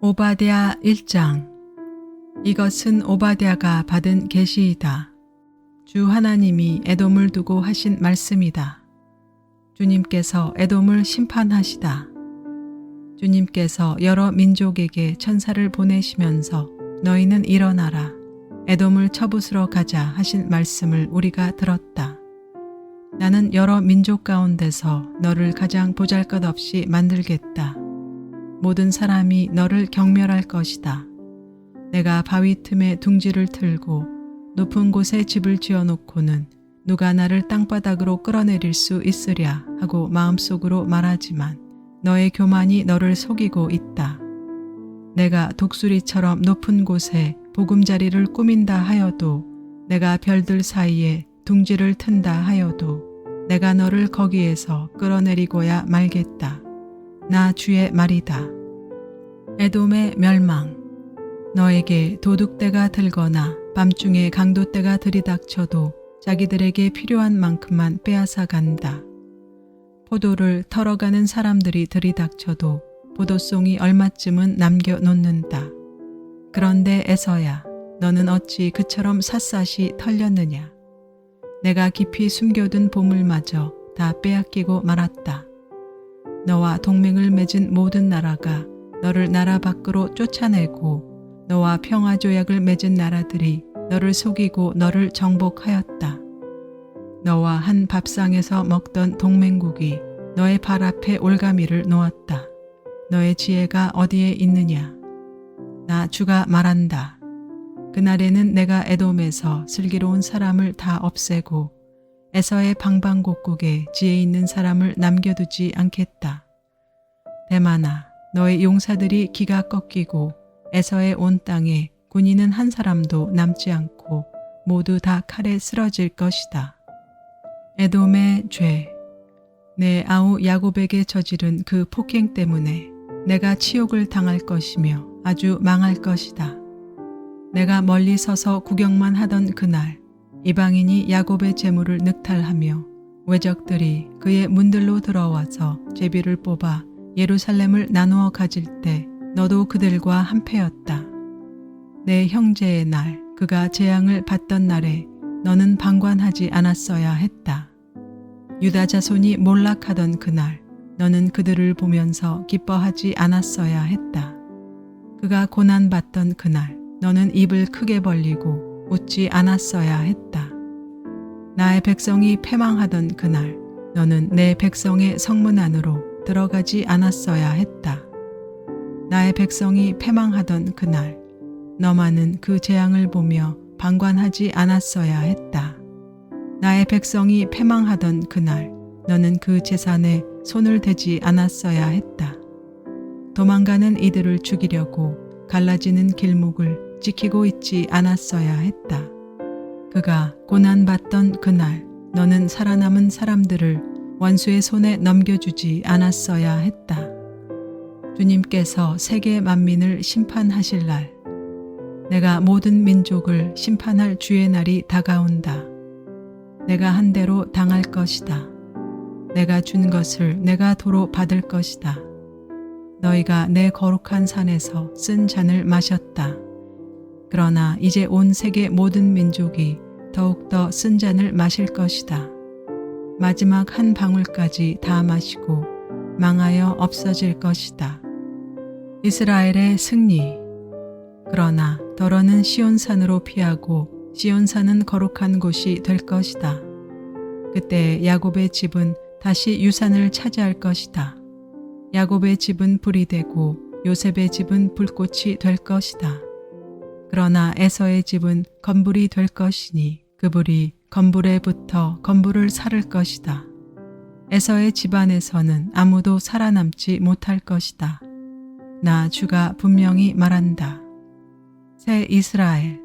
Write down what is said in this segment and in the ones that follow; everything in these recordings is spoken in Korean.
오바댜 1장. 이것은 오바댜가 받은 계시이다. 주 하나님이 에돔을 두고 하신 말씀이다. 주님께서 에돔을 심판하시다. 주님께서 여러 민족에게 천사를 보내시면서 너희는 일어나라, 에돔을 쳐부수러 가자 하신 말씀을 우리가 들었다. 나는 여러 민족 가운데서 너를 가장 보잘것없이 만들겠다. 모든 사람이 너를 경멸할 것이다. 내가 바위 틈에 둥지를 틀고 높은 곳에 집을 지어놓고는 누가 나를 땅바닥으로 끌어내릴 수 있으랴 하고 마음속으로 말하지만 너의 교만이 너를 속이고 있다. 내가 독수리처럼 높은 곳에 보금자리를 꾸민다 하여도, 내가 별들 사이에 둥지를 튼다 하여도 내가 너를 거기에서 끌어내리고야 말겠다. 나 주의 말이다. 에돔의 멸망. 너에게 도둑대가 들거나 밤중에 강도떼가 들이닥쳐도 자기들에게 필요한 만큼만 빼앗아 간다. 포도를 털어가는 사람들이 들이닥쳐도 포도송이 얼마쯤은 남겨놓는다. 그런데 에서야, 너는 어찌 그처럼 샅샅이 털렸느냐. 내가 깊이 숨겨둔 보물마저 다 빼앗기고 말았다. 너와 동맹을 맺은 모든 나라가 너를 나라 밖으로 쫓아내고 너와 평화조약을 맺은 나라들이 너를 속이고 너를 정복하였다. 너와 한 밥상에서 먹던 동맹국이 너의 발 앞에 올가미를 놓았다. 너의 지혜가 어디에 있느냐? 나 주가 말한다. 그날에는 내가 에돔에서 슬기로운 사람을 다 없애고 에서의 방방곡곡에 지혜 있는 사람을 남겨두지 않겠다. 대만아, 너의 용사들이 기가 꺾이고 에서의 온 땅에 군인은 한 사람도 남지 않고 모두 다 칼에 쓰러질 것이다. 에돔의 죄. 내 아우 야곱에게 저지른 그 폭행 때문에 내가 치욕을 당할 것이며 아주 망할 것이다. 내가 멀리 서서 구경만 하던 그날, 이방인이 야곱의 재물을 늑탈하며 외적들이 그의 문들로 들어와서 제비를 뽑아 예루살렘을 나누어 가질 때 너도 그들과 한패였다. 내 형제의 날, 그가 재앙을 받던 날에 너는 방관하지 않았어야 했다. 유다 자손이 몰락하던 그날, 너는 그들을 보면서 기뻐하지 않았어야 했다. 그가 고난받던 그날, 너는 입을 크게 벌리고 웃지 않았어야 했다. 나의 백성이 패망하던 그날, 너는 내 백성의 성문 안으로 들어가지 않았어야 했다. 나의 백성이 패망하던 그날, 너만은 그 재앙을 보며 방관하지 않았어야 했다. 나의 백성이 패망하던 그날, 너는 그 재산에 손을 대지 않았어야 했다. 도망가는 이들을 죽이려고 갈라지는 길목을 지키고 있지 않았어야 했다. 그가 고난받던 그날, 너는 살아남은 사람들을 원수의 손에 넘겨주지 않았어야 했다. 주님께서 세계 만민을 심판하실 날, 내가 모든 민족을 심판할 주의 날이 다가온다. 내가 한 대로 당할 것이다. 내가 준 것을 내가 도로 받을 것이다. 너희가 내 거룩한 산에서 쓴 잔을 마셨다. 그러나 이제 온 세계 모든 민족이 더욱더 쓴 잔을 마실 것이다. 마지막 한 방울까지 다 마시고 망하여 없어질 것이다. 이스라엘의 승리. 그러나 더러는 시온산으로 피하고 시온산은 거룩한 곳이 될 것이다. 그때 야곱의 집은 다시 유산을 차지할 것이다. 야곱의 집은 불이 되고 요셉의 집은 불꽃이 될 것이다. 그러나 에서의 집은 건불이 될 것이니 그 불이 건불에 붙어 건불을 사를 것이다. 에서의 집안에서는 아무도 살아남지 못할 것이다. 나 주가 분명히 말한다. 새 이스라엘.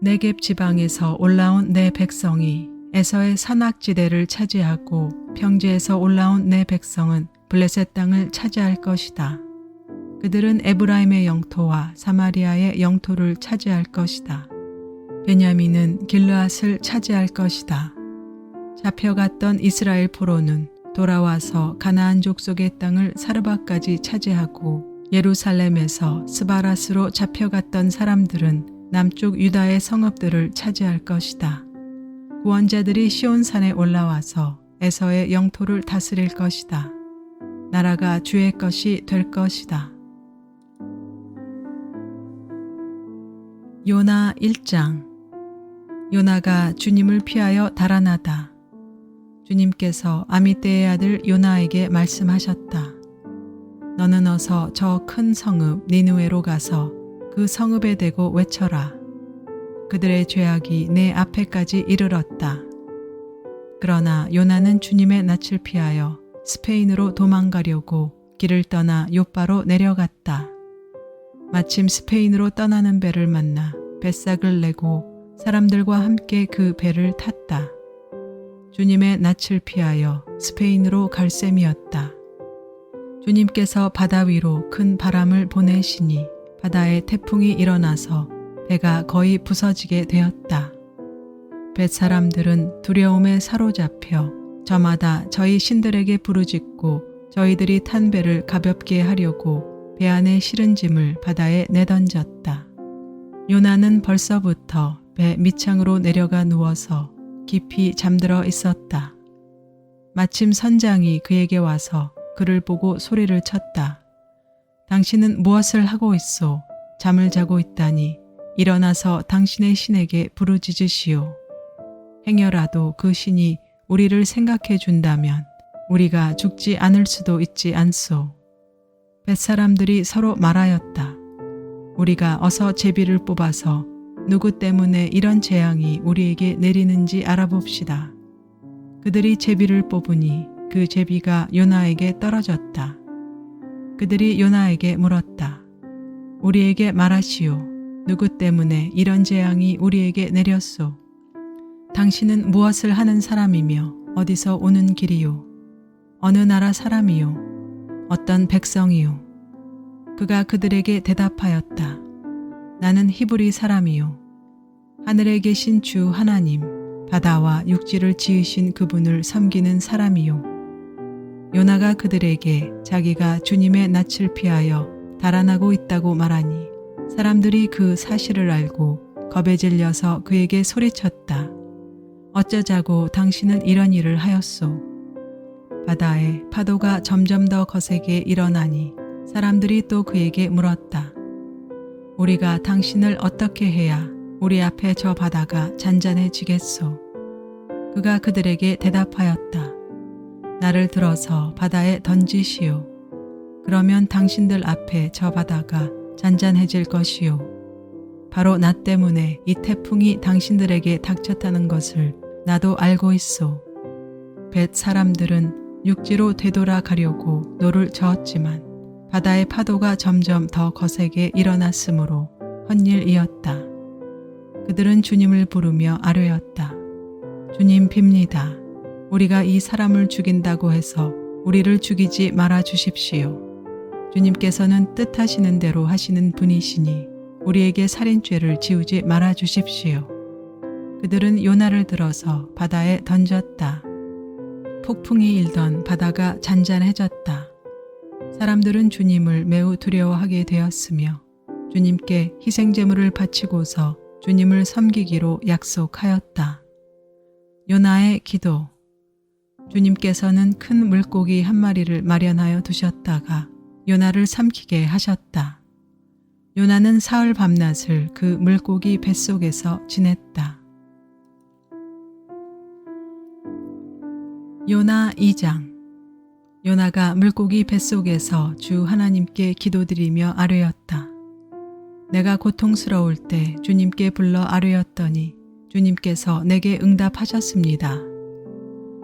네겝 지방에서 올라온 내 백성이 에서의 산악지대를 차지하고 평지에서 올라온 내 백성은 블레셋 땅을 차지할 것이다. 그들은 에브라임의 영토와 사마리아의 영토를 차지할 것이다. 베냐민은 길르앗을 차지할 것이다. 잡혀갔던 이스라엘 포로는 돌아와서 가나안 족속의 땅을 사르바까지 차지하고 예루살렘에서 스바라스로 잡혀갔던 사람들은 남쪽 유다의 성읍들을 차지할 것이다. 구원자들이 시온산에 올라와서 에서의 영토를 다스릴 것이다. 나라가 주의 것이 될 것이다. 요나 1장. 요나가 주님을 피하여 달아나다. 주님께서 아미떼의 아들 요나에게 말씀하셨다. 너는 어서 저 큰 성읍 니느웨로 가서 그 성읍에 대고 외쳐라. 그들의 죄악이 내 앞에까지 이르렀다. 그러나 요나는 주님의 낯을 피하여 스페인으로 도망가려고 길을 떠나 욥바로 내려갔다. 마침 스페인으로 떠나는 배를 만나 뱃삭을 내고 사람들과 함께 그 배를 탔다. 주님의 낯을 피하여 스페인으로 갈 셈이었다. 주님께서 바다 위로 큰 바람을 보내시니 바다에 태풍이 일어나서 배가 거의 부서지게 되었다. 뱃사람들은 두려움에 사로잡혀 저마다 저희 신들에게 부르짖고 저희들이 탄 배를 가볍게 하려고 배 안에 실은 짐을 바다에 내던졌다. 요나는 벌써부터 배 밑창으로 내려가 누워서 깊이 잠들어 있었다. 마침 선장이 그에게 와서 그를 보고 소리를 쳤다. 당신은 무엇을 하고 있소? 잠을 자고 있다니 일어나서 당신의 신에게 부르짖으시오. 행여라도 그 신이 우리를 생각해 준다면 우리가 죽지 않을 수도 있지 않소. 뱃사람들이 서로 말하였다. 우리가 어서 제비를 뽑아서 누구 때문에 이런 재앙이 우리에게 내리는지 알아봅시다. 그들이 제비를 뽑으니 그 제비가 요나에게 떨어졌다. 그들이 요나에게 물었다. 우리에게 말하시오. 누구 때문에 이런 재앙이 우리에게 내렸소? 당신은 무엇을 하는 사람이며 어디서 오는 길이요? 어느 나라 사람이요? 어떤 백성이요? 그가 그들에게 대답하였다. 나는 히브리 사람이요. 하늘에 계신 주 하나님, 바다와 육지를 지으신 그분을 섬기는 사람이요. 요나가 그들에게 자기가 주님의 낯을 피하여 달아나고 있다고 말하니 사람들이 그 사실을 알고 겁에 질려서 그에게 소리쳤다. 어쩌자고 당신은 이런 일을 하였소? 바다에 파도가 점점 더 거세게 일어나니 사람들이 또 그에게 물었다. 우리가 당신을 어떻게 해야 우리 앞에 저 바다가 잔잔해지겠소? 그가 그들에게 대답하였다. 나를 들어서 바다에 던지시오. 그러면 당신들 앞에 저 바다가 잔잔해질 것이요. 바로 나 때문에 이 태풍이 당신들에게 닥쳤다는 것을 나도 알고 있소. 벳 사람들은 육지로 되돌아 가려고 노를 저었지만 바다의 파도가 점점 더 거세게 일어났으므로 헛일이었다. 그들은 주님을 부르며 아뢰었다. 주님 빕니다. 우리가 이 사람을 죽인다고 해서 우리를 죽이지 말아 주십시오. 주님께서는 뜻하시는 대로 하시는 분이시니 우리에게 살인죄를 지우지 말아 주십시오. 그들은 요나를 들어서 바다에 던졌다. 폭풍이 일던 바다가 잔잔해졌다. 사람들은 주님을 매우 두려워하게 되었으며 주님께 희생제물을 바치고서 주님을 섬기기로 약속하였다. 요나의 기도. 주님께서는 큰 물고기 한 마리를 마련하여 두셨다가 요나를 삼키게 하셨다. 요나는 사흘 밤낮을 그 물고기 뱃속에서 지냈다. 요나 2장. 요나가 물고기 뱃속에서 주 하나님께 기도드리며 아뢰었다. 내가 고통스러울 때 주님께 불러 아뢰었더니 주님께서 내게 응답하셨습니다.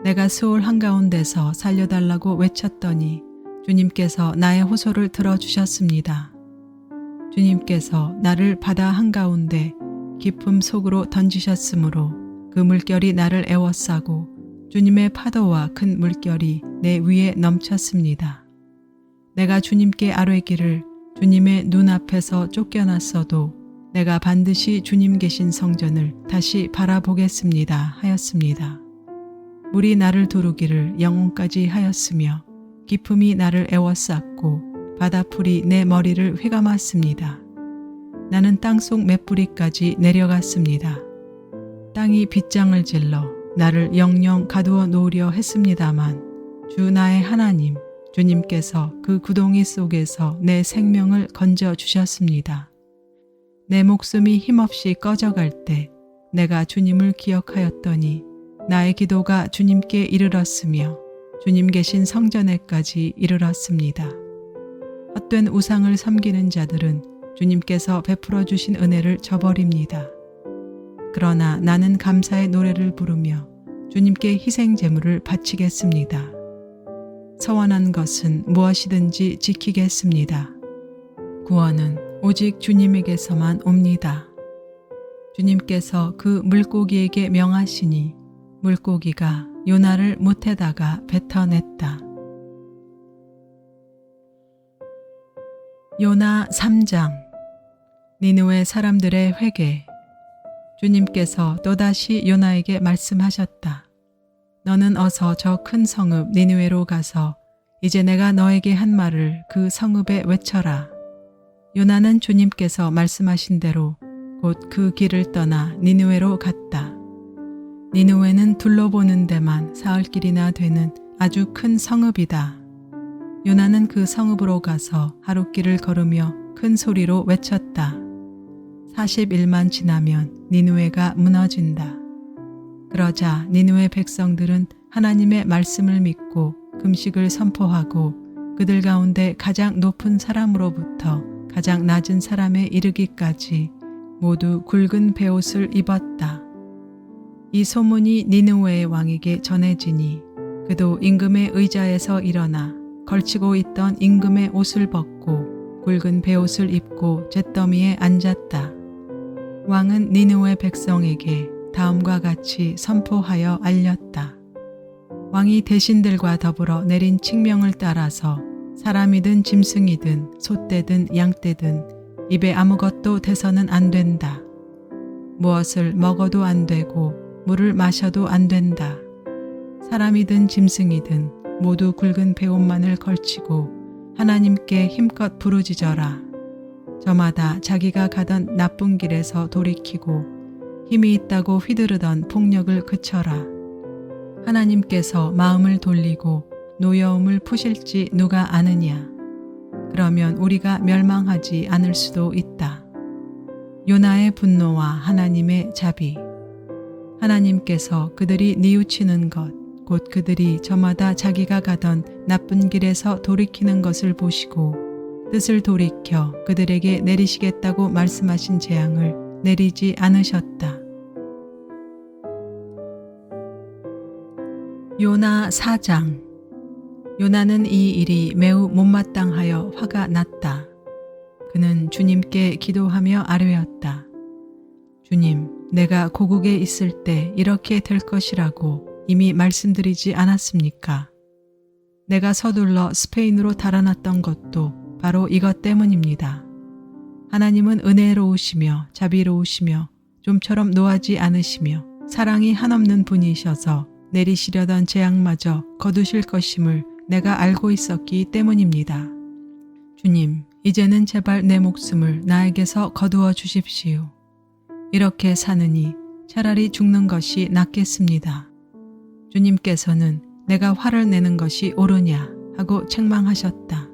내가 수올 한가운데서 살려달라고 외쳤더니 주님께서 나의 호소를 들어주셨습니다. 주님께서 나를 바다 한가운데 깊음 속으로 던지셨으므로 그 물결이 나를 에워싸고 주님의 파도와 큰 물결이 내 위에 넘쳤습니다. 내가 주님께 아뢰기를 주님의 눈앞에서 쫓겨났어도 내가 반드시 주님 계신 성전을 다시 바라보겠습니다 하였습니다. 물이 나를 두르기를 영혼까지 하였으며 깊음이 나를 에워쌌고 바다풀이 내 머리를 휘감았습니다. 나는 땅속 맷뿌리까지 내려갔습니다. 땅이 빗장을 질러 나를 영영 가두어 놓으려 했습니다만 주 나의 하나님, 주님께서 그 구덩이 속에서 내 생명을 건져 주셨습니다. 내 목숨이 힘없이 꺼져갈 때 내가 주님을 기억하였더니 나의 기도가 주님께 이르렀으며 주님 계신 성전에까지 이르렀습니다. 헛된 우상을 섬기는 자들은 주님께서 베풀어 주신 은혜를 저버립니다. 그러나 나는 감사의 노래를 부르며 주님께 희생 제물을 바치겠습니다. 서원한 것은 무엇이든지 지키겠습니다. 구원은 오직 주님에게서만 옵니다. 주님께서 그 물고기에게 명하시니 물고기가 요나를 못에다가 뱉어냈다. 요나 3장. 니느웨 사람들의 회개. 주님께서 또다시 요나에게 말씀하셨다. 너는 어서 저 큰 성읍 니느웨로 가서 이제 내가 너에게 한 말을 그 성읍에 외쳐라. 요나는 주님께서 말씀하신 대로 곧 그 길을 떠나 니느웨로 갔다. 니느웨는 둘러보는 데만 사흘길이나 되는 아주 큰 성읍이다. 요나는 그 성읍으로 가서 하룻길을 걸으며 큰 소리로 외쳤다. 40일만 지나면 니느웨가 무너진다. 그러자 니느웨 백성들은 하나님의 말씀을 믿고 금식을 선포하고 그들 가운데 가장 높은 사람으로부터 가장 낮은 사람에 이르기까지 모두 굵은 베옷을 입었다. 이 소문이 니느웨의 왕에게 전해지니 그도 임금의 의자에서 일어나 걸치고 있던 임금의 옷을 벗고 굵은 베옷을 입고 잿더미에 앉았다. 왕은 니느웨 백성에게 다음과 같이 선포하여 알렸다. 왕이 대신들과 더불어 내린 칙명을 따라서 사람이든 짐승이든 소떼든 양떼든 입에 아무것도 대서는 안 된다. 무엇을 먹어도 안 되고 물을 마셔도 안 된다. 사람이든 짐승이든 모두 굵은 베옷만을 걸치고 하나님께 힘껏 부르짖어라. 저마다 자기가 가던 나쁜 길에서 돌이키고 힘이 있다고 휘두르던 폭력을 그쳐라. 하나님께서 마음을 돌리고 노여움을 푸실지 누가 아느냐. 그러면 우리가 멸망하지 않을 수도 있다. 요나의 분노와 하나님의 자비. 하나님께서 그들이 뉘우치는 것, 곧 그들이 저마다 자기가 가던 나쁜 길에서 돌이키는 것을 보시고 뜻을 돌이켜 그들에게 내리시겠다고 말씀하신 재앙을 내리지 않으셨다. 요나 4장. 요나는 이 일이 매우 못마땅하여 화가 났다. 그는 주님께 기도하며 아뢰었다. 주님, 내가 고국에 있을 때 이렇게 될 것이라고 이미 말씀드리지 않았습니까? 내가 서둘러 스페인으로 달아났던 것도 바로 이것 때문입니다. 하나님은 은혜로우시며 자비로우시며 좀처럼 노하지 않으시며 사랑이 한없는 분이셔서 내리시려던 재앙마저 거두실 것임을 내가 알고 있었기 때문입니다. 주님, 이제는 제발 내 목숨을 나에게서 거두어 주십시오. 이렇게 사느니 차라리 죽는 것이 낫겠습니다. 주님께서는 내가 화를 내는 것이 옳으냐 하고 책망하셨다.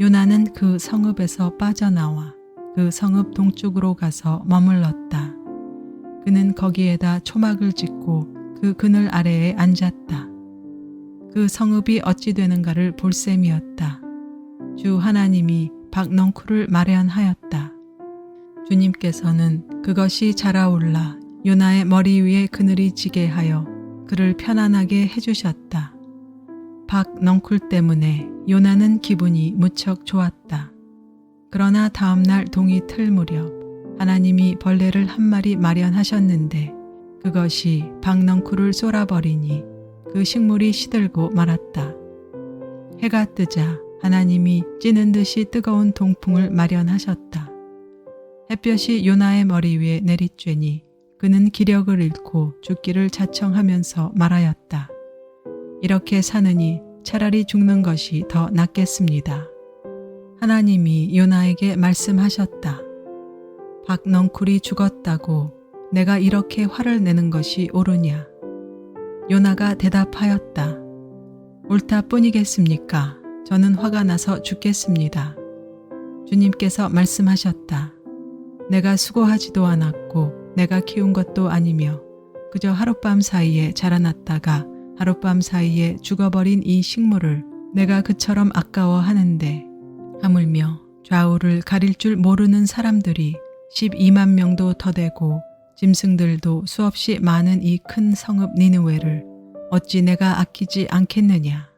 요나는 그 성읍에서 빠져나와 그 성읍 동쪽으로 가서 머물렀다. 그는 거기에다 초막을 짓고 그 그늘 아래에 앉았다. 그 성읍이 어찌 되는가를 볼 셈이었다. 주 하나님이 박넝쿨을 마련하였다. 주님께서는 그것이 자라올라 요나의 머리 위에 그늘이 지게 하여 그를 편안하게 해주셨다. 박넝쿨 때문에 요나는 기분이 무척 좋았다. 그러나 다음날 동이 틀 무렵 하나님이 벌레를 한 마리 마련하셨는데 그것이 박넝쿨을 쏠아버리니 그 식물이 시들고 말았다. 해가 뜨자 하나님이 찌는 듯이 뜨거운 동풍을 마련하셨다. 햇볕이 요나의 머리 위에 내리쬐니 그는 기력을 잃고 죽기를 자청하면서 말하였다. 이렇게 사느니 차라리 죽는 것이 더 낫겠습니다. 하나님이 요나에게 말씀하셨다. 박넝쿨이 죽었다고 내가 이렇게 화를 내는 것이 옳으냐? 요나가 대답하였다. 옳다 뿐이겠습니까? 저는 화가 나서 죽겠습니다. 주님께서 말씀하셨다. 내가 수고하지도 않았고 내가 키운 것도 아니며 그저 하룻밤 사이에 자라났다가 하룻밤 사이에 죽어버린 이 식물을 내가 그처럼 아까워하는데 하물며 좌우를 가릴 줄 모르는 사람들이 12만 명도 더 되고 짐승들도 수없이 많은 이 큰 성읍 니느웨를 어찌 내가 아끼지 않겠느냐.